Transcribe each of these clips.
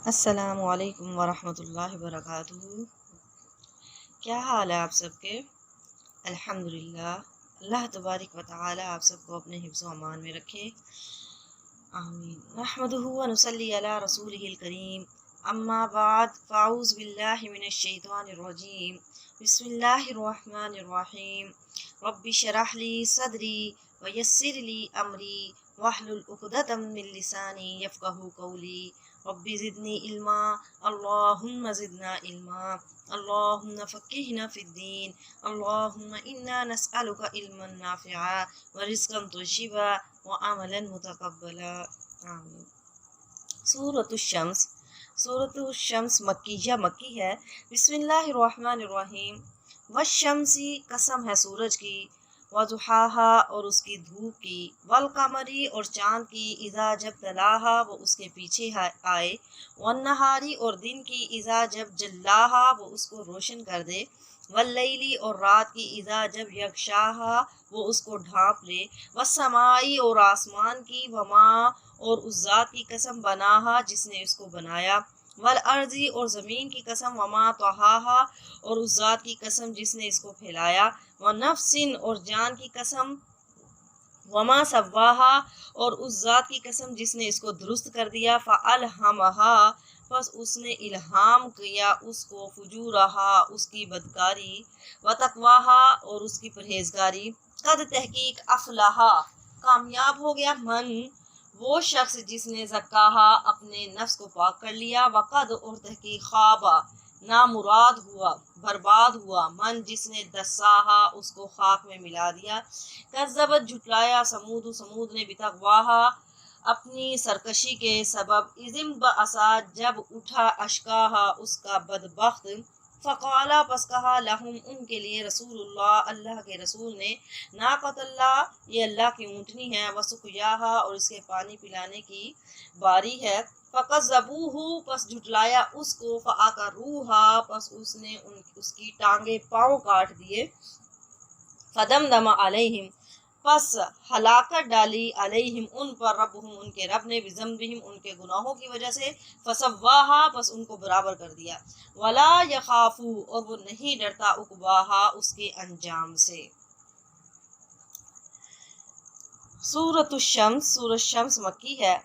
السلام علیکم ورحمۃ اللہ وبرکاتہ۔ کیا حال ہے آپ سب کے؟ الحمدللہ، اللہ تبارک و تعالی آپ سب کو اپنے حفظ و امان میں رکھے، آمین۔ نحمدہ و نصلی علی رسولہ الکریم، اما بعد فاعوذ باللہ من الشیطان الرجیم، بسم اللہ الرحمن الرحیم۔ رب اشرح لی صدری ویسر لی امری واحلل عقدۃ من لسانی یفقہوا قولی۔ رب زدنی علما، اللہم زدنا علما، اللہم فقہنا فی الدین، اللہم انا نسألک علما نافعا ورزقا طیبا وعملا متقبلا، آمین۔ سورۃ الشمس۔ سورۃ الشمس مکی ہے۔ بسم اللہ الرحمن الرحیم۔ والشمس، قسم ہے سورج کی، وضحاہا، اور اس کی دھوپ کی، والقمری، اور چاند کی، اذا جب تلاہا، وہ اس کے پیچھے آئے، والنہاری، اور دن کی، اذا جب جلاہا، وہ اس کو روشن کر دے، واللیلی، اور رات کی، اذا جب یغشاہا، وہ اس کو ڈھانپ لے، والسمائی، اور آسمان کی، وما، اور اس ذات کی قسم بناہا، جس نے اس کو بنایا، والارضی، اور زمین کی قسم، وما طحاہا، اور اس ذات کی قسم جس نے اس کو پھیلایا، ونفس، اور جان کی قسم، وما سواہا، اور اس ذات کی قسم جس نے اس کو درست کر دیا، فالہمہا، پس اس نے الہام کیا اس کو، فجورہا، اس کی بدکاری، وتقواہا، اور اس کی پرہیزگاری، قد تحقیق، افلاحا، کامیاب ہو گیا، من، وہ شخص جس نے زکاہا، اپنے نفس کو پاک کر لیا، وقد، اور تحقیق، خوابا، نامراد ہوا، برباد ہوا، من، جس نے دساہا، اس کو خاک میں ملا دیا، کذبت، جھٹلایا، سمود نے، بتقواہا، اپنی سرکشی کے سبب، اذن بعثا، جب اٹھا، اشقاہا، اس کا بدبخت، فقالا، پس کہا، لہم، ان کے لیے، رسول اللہ، اللہ کے رسول نے، ناقۃ اللہ، یہ اللہ کی اونٹنی ہے، وسقیاہا، اور اس کے پانی پلانے کی باری ہے، فکذبوہ، پس جھٹلایا اس کو، فعقروہا، پس اس نے اس کی ٹانگیں پاؤں کاٹ دیے، فدمدم علیہم، پس ہلاکت ڈالی، علیہم، ان پر، ربہم، ان کے رب نے، بذنبہم، ان کے گناہوں کی وجہ سے، فسواہا، پس ان کو برابر کر دیا، ولا یخافو، اور وہ نہیں ڈرتا، عقباہا، اس کے انجام سے۔ سورۃ الشمس۔ سورۃ شمس مکی ہے۔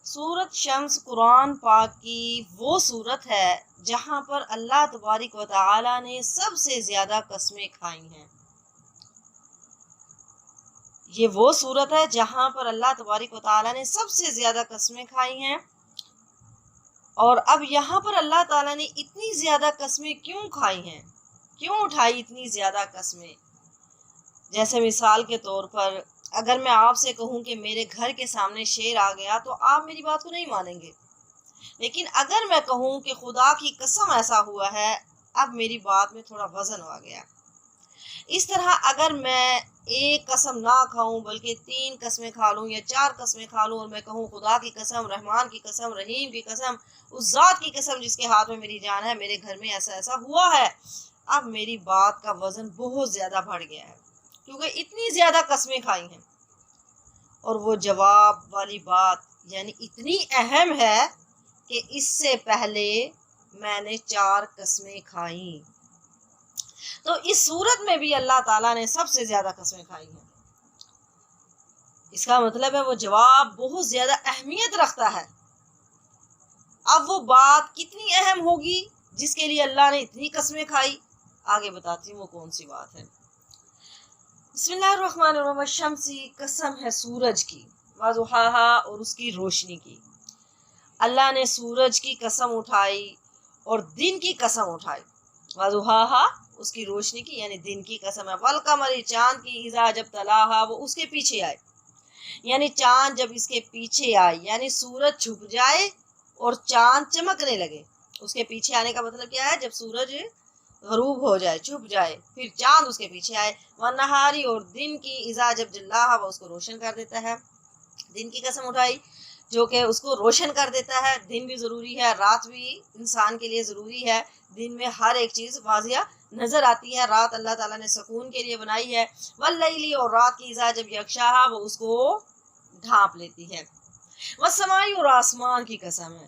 سورۃ شمس قرآن پاک کی وہ سورت ہے جہاں پر اللہ تبارک و تعالی نے سب سے زیادہ قسمیں کھائی ہیں۔ یہ وہ سورت ہے جہاں پر اللہ تبارک و تعالی نے سب سے زیادہ قسمیں کھائی ہیں۔ اور اب یہاں پر اللہ تعالیٰ نے اتنی زیادہ قسمیں کیوں کھائی ہیں، کیوں اٹھائی اتنی زیادہ قسمیں؟ جیسے مثال کے طور پر اگر میں آپ سے کہوں کہ میرے گھر کے سامنے شیر آ گیا تو آپ میری بات کو نہیں مانیں گے، لیکن اگر میں کہوں کہ خدا کی قسم ایسا ہوا ہے، اب میری بات میں تھوڑا وزن آ گیا۔ اس طرح اگر میں ایک قسم نہ کھاؤں بلکہ 3 قسمیں کھا لوں یا 4 قسمیں کھا لوں، اور میں کہوں خدا کی قسم، رحمان کی قسم، رحیم کی قسم، اس ذات کی قسم جس کے ہاتھ میں میری جان ہے، میرے گھر میں ایسا ایسا ہوا ہے، اب میری بات کا وزن بہت زیادہ بڑھ گیا ہے، کیونکہ اتنی زیادہ قسمیں کھائی ہیں۔ اور وہ جواب والی بات یعنی اتنی اہم ہے کہ اس سے پہلے میں نے 4 قسمیں کھائیں، تو اس صورت میں بھی اللہ تعالیٰ نے سب سے زیادہ قسمیں کھائی ہیں۔ اس کا مطلب ہے وہ جواب بہت زیادہ اہمیت رکھتا ہے۔ اب وہ بات کتنی اہم ہوگی جس کے لیے اللہ نے اتنی قسمیں کھائی، آگے بتاتی ہوں وہ کون سی بات ہے۔ بسم اللہ الرحمن الرحیم۔ الشمس، قسم ہے سورج کی، وضحاہا، اور اس کی روشنی کی۔ اللہ نے سورج کی قسم اٹھائی اور دن کی قسم اٹھائی۔ وضحاہا، اس کی روشنی کی یعنی دن کی قسم ہے، والقمر، چاند کی، اذا جب تلاہا، وہ اس کے پیچھے آئے، یعنی چاند جب اس کے پیچھے آئے، یعنی سورج چھپ جائے اور چاند چمکنے لگے۔ اس کے پیچھے آنے کا مطلب کیا ہے؟ جب سورج غروب ہو جائے، چھپ جائے، پھر چاند اس کے پیچھے آئے، والنہاری، اور دن کی، اذا جب جلاہا، وہ اس کو روشن کر دیتا ہے۔ دن کی قسم اٹھائی جو کہ اس کو روشن کر دیتا ہے۔ دن بھی ضروری ہے، رات بھی انسان کے لیے ضروری ہے۔ دن میں ہر ایک چیز واضح نظر آتی ہے، رات اللہ تعالیٰ نے سکون کے لیے بنائی ہے۔ واللیلی، اور رات کی، اذا جب یغشاہا، وہ اس کو ڈھانپ لیتی ہے۔ والسمائی، اور آسمان کی قسم ہے۔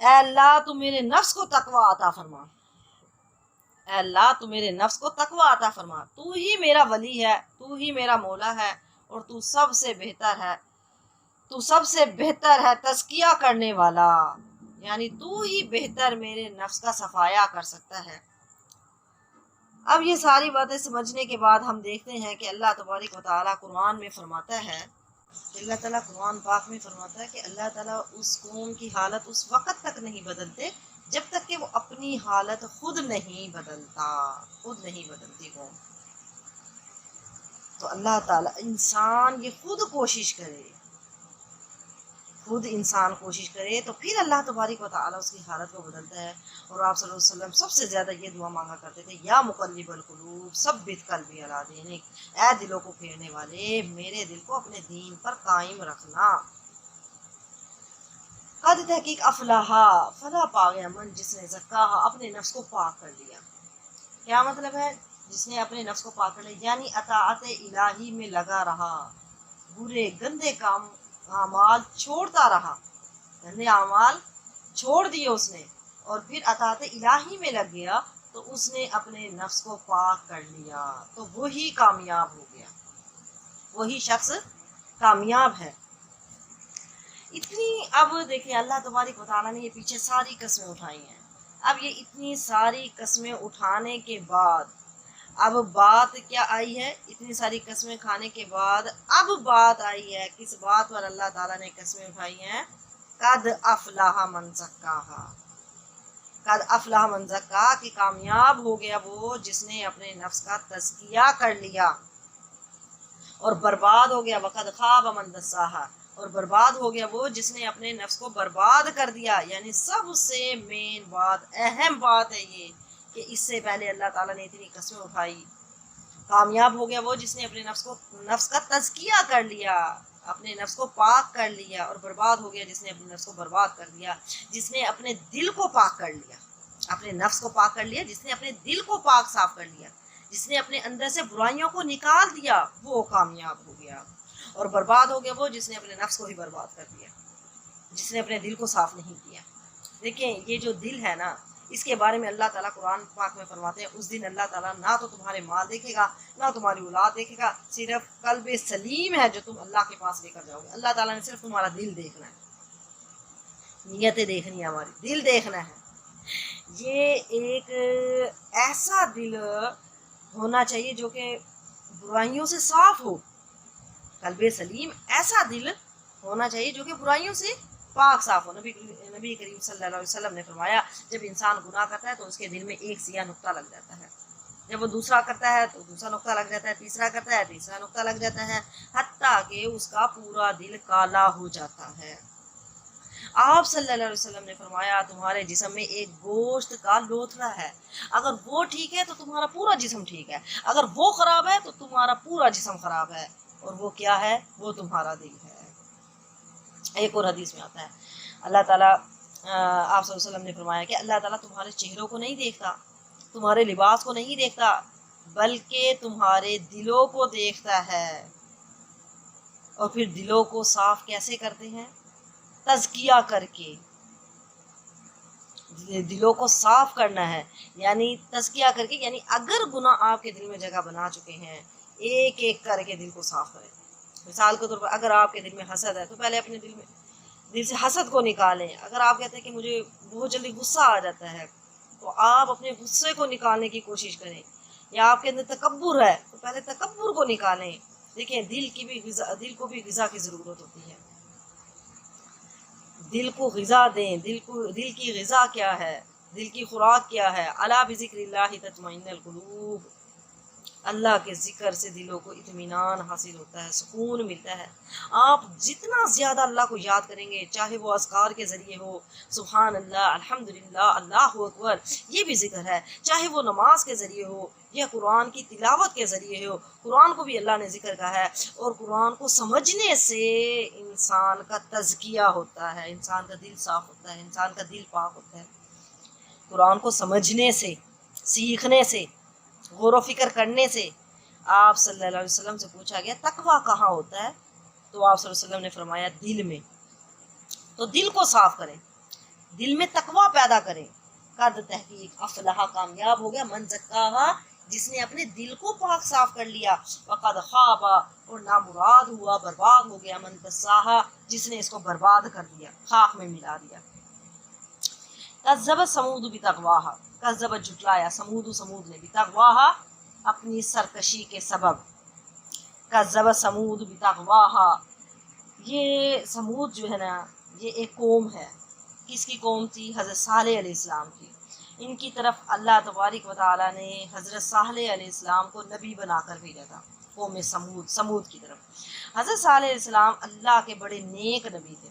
اے اللہ تو میرے نفس کو تقوی عطا فرما، اے اللہ تو میرے نفس کو تقوی عطا فرما، تو ہی میرا ولی ہے، تو ہی میرا مولا ہے، اور تو سب سے بہتر ہے، تو سب سے بہتر ہے تزکیہ کرنے والا، یعنی تو ہی بہتر میرے نفس کا صفایا کر سکتا ہے۔ اب یہ ساری باتیں سمجھنے کے بعد ہم دیکھتے ہیں کہ اللہ تبارک و تعالیٰ قرآن میں فرماتا ہے، اللہ تعالیٰ قرآن پاک میں فرماتا ہے کہ اللہ تعالیٰ اس قوم کی حالت اس وقت تک نہیں بدلتے جب تک کہ وہ اپنی حالت خود نہیں بدلتا، خود نہیں بدلتی قوم۔ تو اللہ تعالیٰ انسان یہ خود کوشش کرے، خود انسان کوشش کرے تو پھر اللہ تبارک و تعالیٰ اس کی حالت کو بدلتا ہے۔ اور آپ صلی اللہ علیہ وسلم سب سے زیادہ یہ دعا مانگا کرتے تھے، یا مقلب القلوب ثبت قلبی علی دینک، اے دلوں کو پھیرنے والے میرے دل کو اپنے دین پر قائم رکھنا۔ قد تحقیق افلاح فلاح پا گیا من جس نے زکاہا اپنے نفس کو پاک کر لیا۔ کیا مطلب ہے؟ جس نے اپنے نفس کو پاک کر لیا یعنی اطاعت الہی میں لگا رہا، برے گندے کام اعمال چھوڑتا رہا، گندے اعمال چھوڑ دیے اس نے، اور پھر اطاعت الہی میں لگ گیا تو اس نے اپنے نفس کو پاک کر لیا، تو وہی کامیاب ہو گیا، وہی شخص کامیاب ہے۔ اتنی اب دیکھیں اللہ تبارک و تعالیٰ نے یہ پیچھے ساری قسمیں اٹھائی ہیں، اب یہ اتنی ساری قسمیں اٹھانے کے بعد اب بات کیا آئی ہے؟ اتنی ساری قسمیں کھانے کے بعد اب بات آئی ہے کس بات پر اللہ تعالیٰ نے قسمیں اٹھائی ہیں؟ قد افلاح من زکاہا، قد افلاح من زکاہا کہ کامیاب ہو گیا وہ جس نے اپنے نفس کا تزکیہ کر لیا، اور برباد ہو گیا وقد خاب من دساہا، اور برباد ہو گیا وہ جس نے اپنے نفس کو برباد کر دیا۔ یعنی سب سے مین بات، اہم بات ہے یہ کہ اس سے پہلے اللہ تعالیٰ نے اتنی قسمیں اٹھائی۔ کامیاب ہو گیا وہ جس نے اپنے نفس کا تزکیہ کر لیا، اپنے نفس کو پاک کر لیا، اور برباد ہو گیا جس نے اپنے نفس کو برباد کر دیا، جس نے اپنے دل کو پاک کر لیا، اپنے نفس کو پاک کر لیا، جس نے اپنے دل کو پاک صاف کر لیا، جس نے اپنے اندر سے برائیوں کو نکال دیا، وہ کامیاب ہو گیا۔ اور برباد ہو گیا وہ جس نے اپنے نفس کو ہی برباد کر دیا، جس نے اپنے دل کو صاف نہیں کیا۔ دیکھیں یہ جو دل ہے نا، اس کے بارے میں اللہ تعالیٰ قرآن پاک میں فرماتے ہیں اس دن اللہ تعالیٰ نہ تو تمہارے مال دیکھے گا نہ تمہاری اولاد دیکھے گا، صرف قلب سلیم ہے جو تم اللہ کے پاس لے کر جاؤ گے۔ اللہ تعالیٰ نے صرف تمہارا دل دیکھنا ہے، نیتیں دیکھنی ہے، ہماری دل دیکھنا ہے۔ یہ ایک ایسا دل ہونا چاہیے جو کہ برائیوں سے صاف ہو، قلب سلیم ایسا دل ہونا چاہیے جو کہ برائیوں سے پاک صاف ہو۔ نبی کریم صلی اللہ علیہ وسلم نے فرمایا جب انسان گناہ کرتا ہے تو اس کے دل میں ایک سیاہ نقطہ لگ جاتا ہے، جب وہ دوسرا کرتا ہے تو دوسرا نقطہ لگ جاتا ہے، تیسرا کرتا ہے تیسرا نقطہ لگ جاتا ہے، حتیٰ کہ اس کا پورا دل کالا ہو جاتا ہے۔ آپ صلی اللہ علیہ وسلم نے فرمایا تمہارے جسم میں ایک گوشت کا لوتھڑا ہے، اگر وہ ٹھیک ہے تو تمہارا پورا جسم ٹھیک ہے، اگر وہ خراب ہے تو تمہارا پورا جسم خراب ہے، اور وہ کیا ہے؟ وہ تمہارا دل ہے۔ ایک اور حدیث میں آتا ہے اللہ تعالیٰ آپ صلی اللہ علیہ وسلم نے فرمایا کہ اللہ تعالیٰ تمہارے چہروں کو نہیں دیکھتا، تمہارے لباس کو نہیں دیکھتا، بلکہ تمہارے دلوں کو دیکھتا ہے۔ اور پھر دلوں کو صاف کیسے کرتے ہیں؟ تزکیہ کر کے دلوں کو صاف کرنا ہے، یعنی تزکیہ کر کے، یعنی اگر گناہ آپ کے دل میں جگہ بنا چکے ہیں ایک ایک کر کے دل کو صاف کریں۔ مثال کے طور پر اگر آپ کے دل میں حسد ہے تو پہلے اپنے دل سے حسد کو نکالیں۔ اگر آپ کہتے ہیں کہ مجھے بہت جلدی غصہ آ جاتا ہے تو آپ اپنے غصے کو نکالنے کی کوشش کریں، یا آپ کے اندر تکبر ہے تو پہلے تکبر کو نکالیں۔ دیکھیں دل کو بھی غذا کی ضرورت ہوتی ہے، دل کو غذا دیں، دل کی غذا کیا ہے، دل کی خوراک کیا ہے؟ الا بذکر اللہ تطمئن القلوب، اللہ کے ذکر سے دلوں کو اطمینان حاصل ہوتا ہے، سکون ملتا ہے۔ آپ جتنا زیادہ اللہ کو یاد کریں گے، چاہے وہ اذکار کے ذریعے ہو، سبحان اللہ، الحمدللہ، اللہ اکبر، یہ بھی ذکر ہے، چاہے وہ نماز کے ذریعے ہو یا قرآن کی تلاوت کے ذریعے ہو، قرآن کو بھی اللہ نے ذکر کہا ہے۔ اور قرآن کو سمجھنے سے انسان کا تزکیہ ہوتا ہے، انسان کا دل صاف ہوتا ہے، انسان کا دل پاک ہوتا ہے۔ قرآن کو سمجھنے سے، سیکھنے سے، غور و فکر کرنے سے۔ آپ صلی اللہ علیہ وسلم سے پوچھا گیا تقویٰ کہاں ہوتا ہے، تو آپ صلی اللہ علیہ وسلم نے فرمایا دل میں۔ تو دل کو صاف کریں، دل میں تقوی پیدا کریں. قد تحقیق افلاح کامیاب ہو گیا من زکاہا جس نے اپنے دل کو پاک صاف کر لیا. وقد خاب اور نامراد ہوا برباد ہو گیا من دساہا جس نے اس کو برباد کر دیا خاک میں ملا دیا. کذبت سمود بتقواہا کذبت جھٹلایا سمود نے بتقواہا اپنی سرکشی کے سبب. کذبت سمود بتقواہا یہ سمود جو ہے نا یہ ایک قوم ہے. کس کی قوم تھی؟ حضرت صالح علیہ السلام کی. ان کی طرف اللہ تبارک و تعالیٰ نے حضرت صالح علیہ السلام کو نبی بنا کر بھیجا تھا. قوم سمود کی طرف. حضرت صالح علیہ السلام اللہ کے بڑے نیک نبی تھے,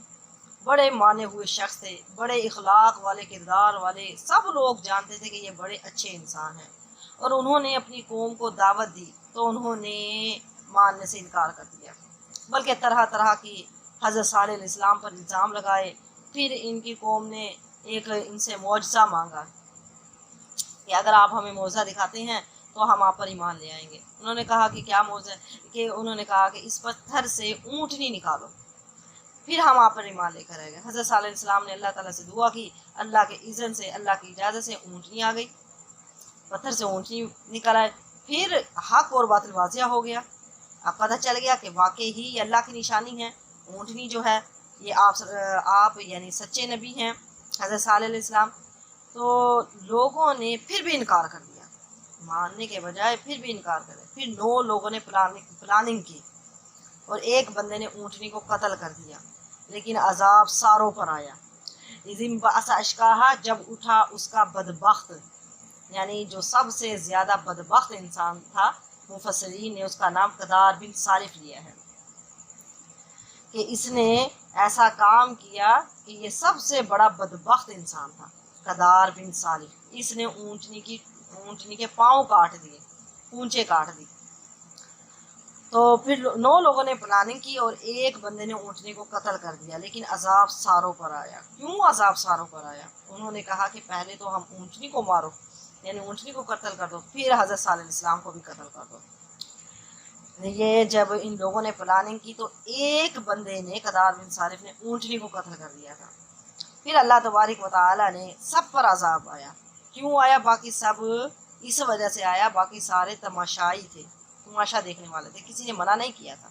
بڑے مانے ہوئے شخص تھے, بڑے اخلاق والے کردار والے. سب لوگ جانتے تھے کہ یہ بڑے اچھے انسان ہیں, اور انہوں نے اپنی قوم کو دعوت دی تو انہوں نے ماننے سے انکار کر دیا, بلکہ طرح طرح کی حضرت صالح علیہ السلام پر الزام لگائے. پھر ان کی قوم نے ایک ان سے معجزہ مانگا کہ اگر آپ ہمیں معجزہ دکھاتے ہیں تو ہم آپ پر ایمان لے آئیں گے. انہوں نے کہا کہ کیا معجزہ؟ کہ انہوں نے کہا کہ اس پتھر سے اونٹنی نکالو پھر ہم آپ پر ایمان لے کر آئے گے. حضرت صالح علیہ السلام نے اللہ تعالیٰ سے دعا کی, اللہ کے اذن سے, اللہ کی اجازت سے اونٹنی آ گئی, پتھر سے اونٹنی نکل آئے. پھر حق اور باطل واضح ہو گیا. اب پتہ چل گیا کہ واقعی ہی یہ اللہ کی نشانی ہے. اونٹنی جو ہے یہ آپ یعنی سچے نبی ہیں حضرت صالح علیہ السلام. تو لوگوں نے پھر بھی انکار کر دیا, ماننے کے بجائے پھر بھی انکار کرے. پھر 9 لوگوں نے پلاننگ کی اور ایک بندے نے اونٹنی کو قتل کر دیا, لیکن عذاب ساروں پر آیا. اذن بعث اشقاہا جب اٹھا اس کا بدبخت, یعنی جو سب سے زیادہ بدبخت انسان تھا. مفسرین نے اس کا نام قدار بن صالح لیا ہے کہ اس نے ایسا کام کیا کہ یہ سب سے بڑا بدبخت انسان تھا. قدار بن صالح اس نے اونٹنی کے پاؤں کاٹ دیے, پونچے کاٹ دی. تو پھر 9 لوگوں نے پلاننگ کی اور ایک بندے نے اونٹنی کو قتل کر دیا, لیکن عذاب ساروں پر آیا. کیوں عذاب ساروں پر آیا؟ انہوں نے کہا کہ پہلے تو ہم اونٹنی کو مارو, یعنی اونٹنی کو قتل کر دو, پھر حضرت صالح علیہ السلام کو بھی قتل کر دو. یہ جب ان لوگوں نے پلاننگ کی تو ایک بندے نے, قدار بن صالح نے, اونٹنی کو قتل کر دیا تھا. پھر اللہ تبارک و تعالیٰ نے سب پر عذاب آیا. کیوں آیا؟ باقی سب اس وجہ سے آیا, باقی سارے تماشائی تھے, تماشا دیکھنے والے تھے, کسی نے منع نہیں کیا تھا.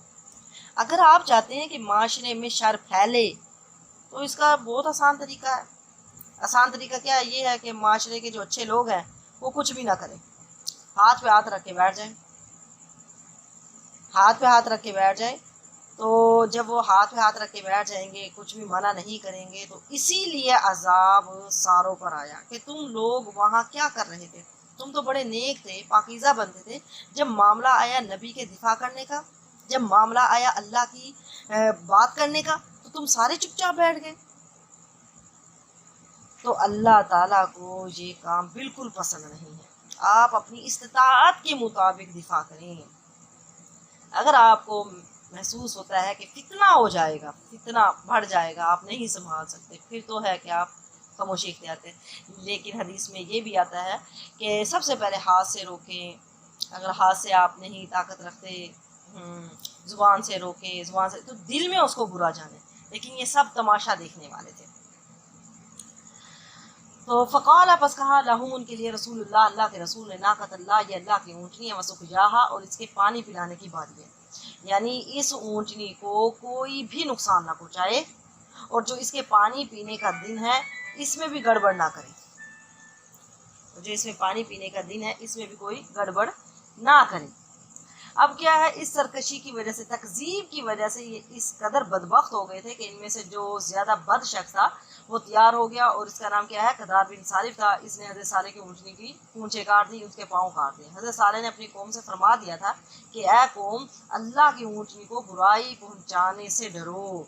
اگر آپ چاہتے ہیں کہ معاشرے میں شر پھیلے تو اس کا بہت آسان طریقہ ہے. آسان طریقہ کیا ہے؟ یہ ہے کہ معاشرے کے جو اچھے لوگ ہیں وہ کچھ بھی نہ کریں, ہاتھ پہ ہاتھ رکھ کے بیٹھ جائیں. ہاتھ پہ ہاتھ رکھ کے بیٹھ جائیں. تو جب وہ ہاتھ پہ ہاتھ رکھ کے بیٹھ جائیں گے, کچھ بھی منع نہیں کریں گے, تو اسی لیے عذاب ساروں پر آیا کہ تم لوگ وہاں کیا کر رہے تھے. تم تو بڑے نیک تھے, پاکیزہ بنتے تھے. جب معاملہ آیا نبی کے دفاع کرنے کا, جب معاملہ آیا اللہ کی بات کرنے کا, تو تم سارے چپ چاپ بیٹھ گئے. تو اللہ تعالیٰ کو یہ کام بالکل پسند نہیں ہے. آپ اپنی استطاعت کے مطابق دفاع کریں. اگر آپ کو محسوس ہوتا ہے کہ فتنہ ہو جائے گا, فتنہ بڑھ جائے گا, آپ نہیں سنبھال سکتے, پھر تو ہے کہ آپ خاموشی اختیار کریں. لیکن حدیث میں یہ بھی آتا ہے کہ سب سے پہلے ہاتھ سے روکیں. اگر ہاتھ سے آپ نہیں طاقت رکھتے, زبان سے روکیں, زبان سے, تو دل میں اس کو برا جانے. لیکن یہ سب تماشا دیکھنے والے تھے. تو فقال پس کہا لہم ان کے لیے رسول اللہ, اللہ کے رسول نے, ناقۃ اللہ یہ اللہ کی اونٹنی ہے, وسقیاہا اور اس کے پانی پلانے کی باری ہے. یعنی اس اونٹنی کو کوئی بھی نقصان نہ پہنچائے, اور جو اس کے پانی پینے کا دن ہے اس میں بھی گڑبڑ نہ کرے. جو اس میں پانی پینے کا دن ہے اس میں بھی کوئی گڑبڑ نہ کرے. اب کیا ہے, اس سرکشی کی وجہ سے, تکذیب کی وجہ سے یہ اس قدر بدبخت ہو گئے تھے کہ ان میں سے جو زیادہ بد شخص تھا وہ تیار ہو گیا, اور اس کا نام کیا ہے, قدار بن صالح تھا. اس نے حضرت صالح کی اونٹنی کی پونچھیں کاٹ دی, اس کے پاؤں کاٹ دیے. حضرت صالح نے اپنی قوم سے فرما دیا تھا کہ اے قوم, اللہ کی اونٹنی کو برائی پہنچانے سے ڈرو,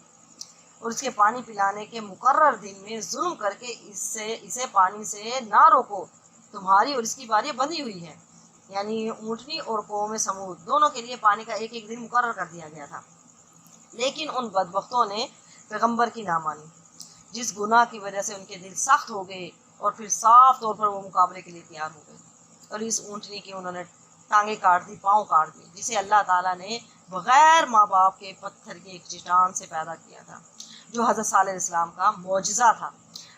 اور اس کے پانی پلانے کے مقرر دن میں ظلم کر کے اسے پانی سے نہ روکو. تمہاری اور اس کی باریاں بندھی ہوئی ہیں. یعنی اونٹنی اور قوم سمود دونوں کے لیے پانی کا ایک ایک دن مقرر کر دیا گیا تھا. لیکن ان بدبختوں نے پیغمبر کی نہ مانی, جس گناہ کی وجہ سے ان کے دل سخت ہو گئے, اور پھر صاف طور پر وہ مقابلے کے لیے تیار ہو گئے. اور اس اونٹنی کی انہوں نے ٹانگیں کاٹ دی, پاؤں کاٹ دی, جسے اللہ تعالیٰ نے بغیر ماں باپ کے پتھر کی ایک چٹان سے پیدا کیا تھا, جو حضرت صالح علیہ السلام کا معجزہ تھا.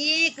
1